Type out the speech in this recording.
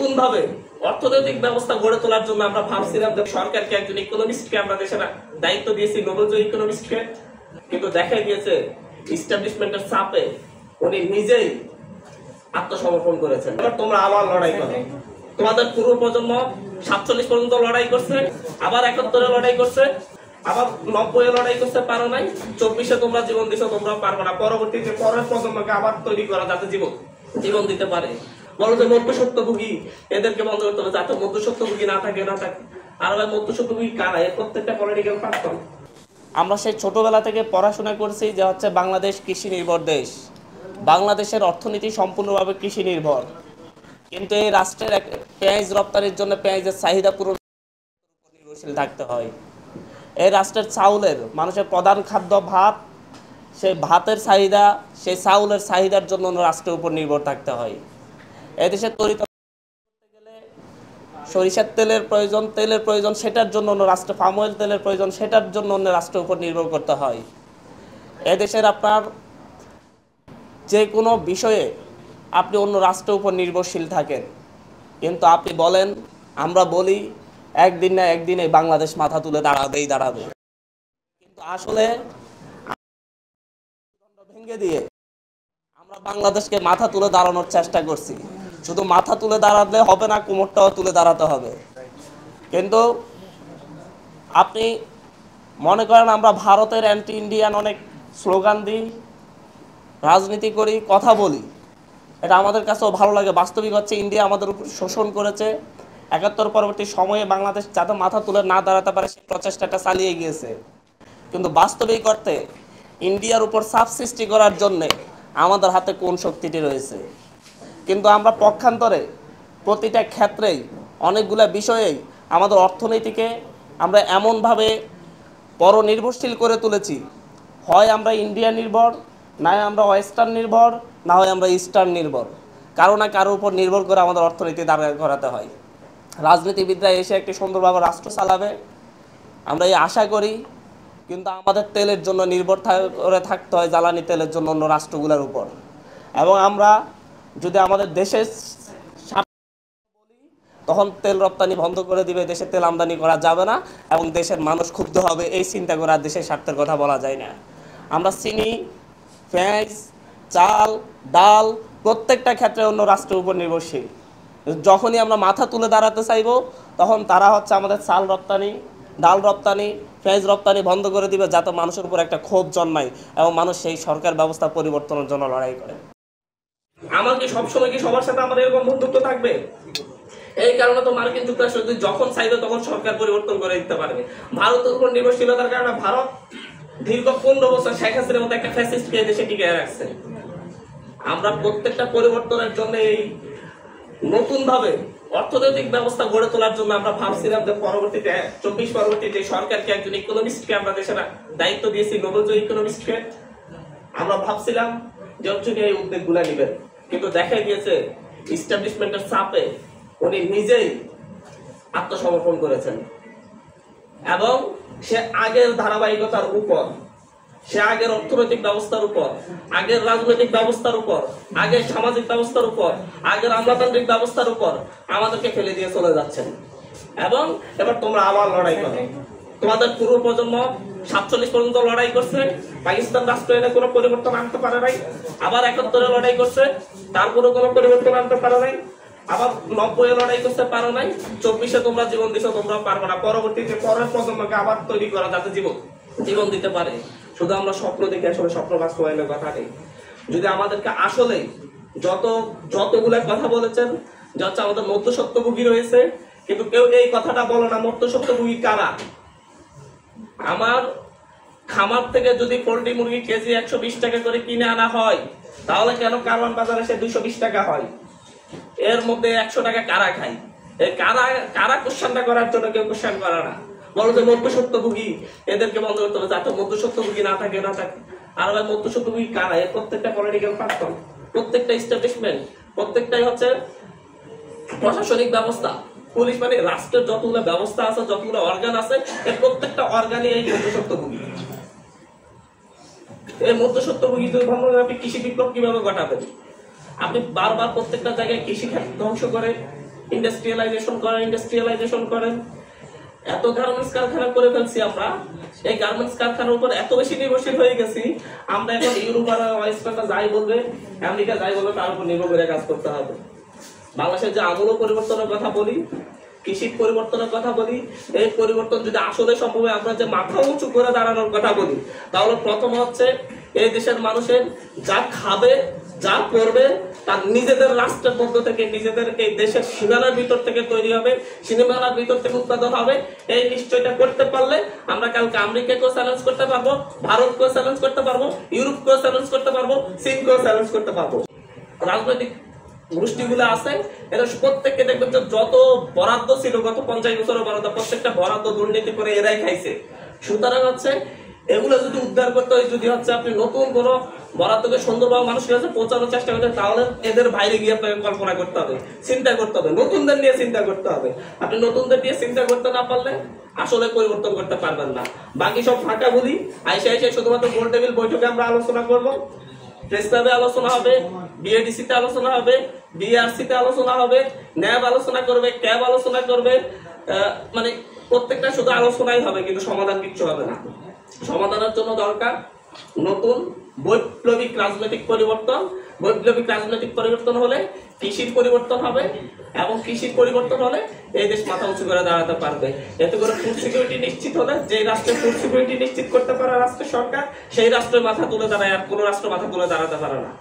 নতুন ভাবে অর্থনৈতিক ব্যবস্থা গড়ে তোলার জন্য আমরা ভাবছিলাম যে সরকারকে একজন ইকোনমিস্টকে আমরা দেশের দায়িত্ব দিয়েছি, নোবেলজয়ী ইকোনমিস্টকে, কিন্তু দেখা গিয়েছে ইস্টাবলিশমেন্টের চাপে উনি নিজেই আত্মসমর্পণ করেছেন। এবার তোমরা আবার লড়াই করো। তোমাদের পূর্ব প্রজন্ম 47 পর্যন্ত লড়াই করছে, আবার 71-এ লড়াই করছে, আবার 90-এ লড়াই করতে পারো নাই, 24-এ তোমরা জীবন দিছো, তোমরা পারবো না। পরবর্তীতে পরের প্রজন্মকে আবার তৈরি করা যাতে জীবন দিতে পারে। বলো যে মধ্যসত্ত্বভোগী এদেরকে বন্ধ করতে হবে, যাতে মধ্যসত্ত্বভোগী না থাকে। আর ভাই মধ্যসত্ত্বভোগী কারা? এর প্রত্যেকটা পলিটিক্যাল পার্সন। আমরা সেই ছোটবেলা থেকে পড়াশোনা করছি যে হচ্ছে বাংলাদেশ কৃষি নির্ভর দেশ, বাংলাদেশের অর্থনীতি সম্পূর্ণভাবে কৃষি নির্ভর। কিন্তু এই রাষ্ট্রের পেঁয়াজ রপ্তানির জন্য পেঁয়াজের চাহিদা পূরণ নির্ভরশীল থাকতে হয়। এই রাষ্ট্রের চাউলের, মানুষের প্রধান খাদ্য ভাত, সেই ভাতের চাহিদা, সেই চাউলের চাহিদার জন্য রাষ্ট্রের উপর নির্ভর থাকতে হয়। এদেশে তৈরি করতে গেলে সরিষার তেলের প্রয়োজন, সেটার জন্য অন্য রাষ্ট্রে পাম অয়েল তেলের প্রয়োজন, সেটার জন্য অন্য রাষ্ট্রের উপর নির্ভর করতে হয়। এদেশের আপনার যে কোনো বিষয়ে আপনি অন্য রাষ্ট্রের উপর নির্ভরশীল থাকেন, কিন্তু আপনি বলেন, আমরা বলি একদিন না একদিন এই বাংলাদেশ মাথা তুলে দাঁড়াবে। কিন্তু আসলে ভেঙে দিয়ে আমরা বাংলাদেশকে মাথা তুলে দাঁড়ানোর চেষ্টা করছি। শুধু মাথা তুলে দাঁড়ালে হবে না, কোমরটাও তুলে দাঁড়াতে হবে। কিন্তু আপনি মনে করেন আমরা ভারতের অ্যান্টি ইন্ডিয়ান অনেক স্লোগান দিই, রাজনীতি করি, কথা বলি, এটা আমাদের কাছেও ভালো লাগে। বাস্তবিক হচ্ছে ইন্ডিয়া আমাদের উপর শোষণ করেছে। 71 পরবর্তী সময়ে বাংলাদেশ যাতে মাথা তুলে না দাঁড়াতে পারে সেই প্রচেষ্টাটা চালিয়ে গিয়েছে। কিন্তু বাস্তবিক অর্থে ইন্ডিয়ার উপর চাপ সৃষ্টি করার জন্যে আমাদের হাতে কোন শক্তিটি রয়েছে? কিন্তু আমরা পক্ষান্তরে প্রতিটা ক্ষেত্রেই অনেকগুলো বিষয়েই আমাদের অর্থনীতিকে আমরা এমনভাবে পরনির্ভরশীল করে তুলেছি, হয় আমরা ইন্ডিয়া নির্ভর, না আমরা ওয়েস্টার্ন নির্ভর, না হয় আমরা ইস্টার্ন নির্ভর। কারো না কারোর উপর নির্ভর করে আমাদের অর্থনীতি দাঁড় করাতে হয়। রাজনীতিবিদরা এসে একটি সুন্দরভাবে রাষ্ট্র চালাবে আমরা এই আশা করি, কিন্তু আমাদের তেলের জন্য নির্ভর করে থাকতে হয় জ্বালানি তেলের জন্য অন্য রাষ্ট্রগুলোর উপর। এবং আমরা যদি আমাদের দেশের বলি, তখন তেল রপ্তানি বন্ধ করে দিবে, দেশে তেল আমদানি করা যাবে না এবং দেশের মানুষ ক্ষুব্ধ হবে। এই চিন্তা করে আর দেশের স্বার্থের কথা বলা যায় না। আমরা চিনি, পেঁয়াজ, চাল, ডাল প্রত্যেকটা ক্ষেত্রে অন্য রাষ্ট্রের উপর নির্ভরশীল। যখনই আমরা মাথা তুলে দাঁড়াতে চাইব, তখন তারা হচ্ছে আমাদের চাল রপ্তানি, ডাল রপ্তানি, পেঁয়াজ রপ্তানি বন্ধ করে দিবে, যাতে মানুষের উপর একটা ক্ষোভ জন্মায় এবং মানুষ সেই সরকার ব্যবস্থা পরিবর্তনের জন্য লড়াই করে। আমাকে সবসময় কি সবার সাথে আমাদের এরকম বন্ধুত্ব থাকবে? এই কারণে তো মার্কিন যুক্তরাষ্ট্র যখন চাইবে তখন সরকার পরিবর্তন করে দিতে পারবে। ভারতের উপর নির্ভরশীলতার কারণে ভারত দীর্ঘ 15 বছর শেখ হাসিনার মতো একটা ফ্যাসিস্টকে দেশে টিকিয়ে রাখছে। আমরা প্রত্যেকটা পরিবর্তনের জন্য এই নতুন ভাবে অর্থনৈতিক ব্যবস্থা গড়ে তোলার জন্য আমরা ভাবছিলাম যে পরবর্তীতে 24 পরবর্তীতে সরকারকে একজন ইকোনমিস্টকে আমরা দেশের দায়িত্ব দিয়েছি, নোবেলজয়ী ইকোনমিস্টকে। আমরা ভাবছিলাম যে হচ্ছে এই উদ্যোগগুলা নেবেন, কিন্তু দেখা গিয়েছে ইস্টাবলিশমেন্টের চাপে উনি নিজেই আত্মসমর্পণ করেছেন। এবং সে আগের ধারাবাহিকতার উপর, সে আগের অর্থনৈতিক ব্যবস্থার উপর, আগের রাজনৈতিক ব্যবস্থার উপর, আগের সামাজিক ব্যবস্থার উপর, আগের আমলাতান্ত্রিক ব্যবস্থার উপর আমাদেরকে ফেলে দিয়ে চলে যাচ্ছেন। এবং এবার তোমরা আবার লড়াই করো। তোমাদের পূর্ব প্রজন্ম 47 পর্যন্ত লড়াই করছে, পাকিস্তান রাষ্ট্র এনে কোনো পরিবর্তন আনতে পারে নাই, আবার 71-এ লড়াই করছে, তারপরে কোনো পরিবর্তন আনতে পারে নাই, আবার 90-এ লড়াই করতে পারো নাই, 24-এ তোমরা জীবন দিছো, তোমরা পারবো না। পরবর্তীতে পরের প্রজন্মকে আবার তৈরি করা যাতে জীবন দিতে পারে। শুধু আমরা স্বপ্ন দেখে আসলে স্বপ্ন বাস্তবায়নের কথা নেই। যদি আমাদেরকে আসলে যতগুলো কথা বলেছেন যে হচ্ছে আমাদের মধ্যসত্ত্বভোগী রয়েছে, কিন্তু কেউ এই কথাটা বলে না মধ্যসত্ত্বভোগী কারা। আমার খামার থেকে যদি পোল্ট্রি মুরগি কেজি 120 টাকা করে কিনে আনা হয়, তাহলে কেন কারওয়ান বাজারে সে 220 টাকা হয়? এর মধ্যে 100 টাকা কারা খায়? এই কারা কোশ্চেনটা করার জন্য কেউ কোশ্চেন করে না। বলো যে মধ্যসত্ত্বভোগী এদেরকে বন্ধ করতে হবে, যাতে মধ্যসত্ত্বভোগী না থাকে। আর ভাই মধ্যসত্ত্বভোগী কারা? এর প্রত্যেকটা পলিটিক্যাল পার্সন, প্রত্যেকটা এস্টাবলিশমেন্ট, প্রত্যেকটাই হচ্ছে প্রশাসনিক ব্যবস্থা। পুলিশ মানে রাষ্ট্রের যতগুলো ব্যবস্থা আছে, যতগুলো অর্গান আছে, এর প্রত্যেকটা অর্গানই এই মধ্যসত্ত্বভোগী। এই মধ্যসত্ত্বভোগী আপনি কৃষি বিপ্লব কিভাবে ঘটাবেন? আপনি বারবার প্রত্যেকটা জায়গায় কৃষি খাত ধ্বংস করে ইন্ডাস্ট্রিয়ালাইজেশন করেন। এত গার্মেন্টস কারখানা করে ফেলছি আমরা, এই গার্মেন্টস কারখানার উপর এত বেশি নির্ভরশীল হয়ে গেছি, আমরা এখন ইউরোপ আর ওয়েস্টার্ন যাই বলবে, আমেরিকা যাই বলবে, তার উপর নির্ভর করে কাজ করতে হবে। বাংলাদেশের যে আমূল পরিবর্তনের কথা বলি, কৃষির পরিবর্তনের কথা বলি, এই পরিবর্তন যদি আসলে সম্ভব হয়, আমরা যে মাথা উঁচু করে দাঁড়ানোর কথা বলি, তাহলে প্রথম হচ্ছে এই দেশের মানুষের যা খাবে, যা করবে, তার নিজেদের রাষ্ট্রের মধ্য থেকে, নিজেদের এই দেশের সীমানার ভিতর থেকে তৈরি হবে, সীমানার ভিতর থেকে উৎপাদন হবে। এই নিশ্চয়টা করতে পারলে আমরা কালকে আমেরিকাকেও চ্যালেঞ্জ করতে পারবো, ভারতকেও চ্যালেঞ্জ করতে পারবো, ইউরোপকেও চ্যালেঞ্জ করতে পারবো, চীনকেও চ্যালেঞ্জ করতে পারবো। রাজনৈতিক গোষ্ঠীগুলো আছে, এরা প্রত্যেককে দেখবেন যে যত বরাদ্দ ছিল গত 50 বছরের বরাদ্দ, প্রত্যেকটা বরাদ্দ দুর্নীতি করে এরাই খাইছে। সুতরাং হচ্ছে এগুলো যদি উদ্ধার করতে হয়, যদি হচ্ছে আপনি নতুন কোন বরাদ্দকে সুন্দরভাবে মানুষের কাছে পৌঁছানোর চেষ্টা করতে, তাহলে এদের বাইরে গিয়ে আপনাকে কল্পনা করতে হবে, চিন্তা করতে হবে, নতুনদের নিয়ে চিন্তা করতে হবে। আপনি নতুনদের নিয়ে চিন্তা করতে না পারলে আসলে পরিবর্তন করতে পারবেন না। বাকি সব ফাঁকা বলি, আইসে শুধুমাত্র গোল টেবিল বৈঠকে আমরা আলোচনা করবো, প্রেস ক্লাবে আলোচনা হবে, বিএডিসি তে আলোচনা হবে, বিআরসি তে আলোচনা হবে, ন্যাব আলোচনা করবে, ক্যাব আলোচনা করবে, মানে প্রত্যেকটা শুধু আলোচনাই হবে, কিন্তু সমাধান কিচ্ছু হবে না। সমাধানের জন্য দরকার নতুন বৈপ্লবিক রাজনৈতিক পরিবর্তন। বৈপ্লবিক রাজনৈতিক পরিবর্তন হলে কৃষির পরিবর্তন হবে, এবং কৃষির পরিবর্তন হলে এই দেশ মাথা উঁচু করে দাঁড়াতে পারবে। এতে করে ফুড সিকিউরিটি নিশ্চিত হলে, যে রাষ্ট্রের ফুড সিকিউরিটি নিশ্চিত করতে পারে রাষ্ট্রের সরকার, সেই রাষ্ট্রের মাথা তুলে দাঁড়ায়, আর কোনো রাষ্ট্র মাথা তুলে দাঁড়াতে পারে না।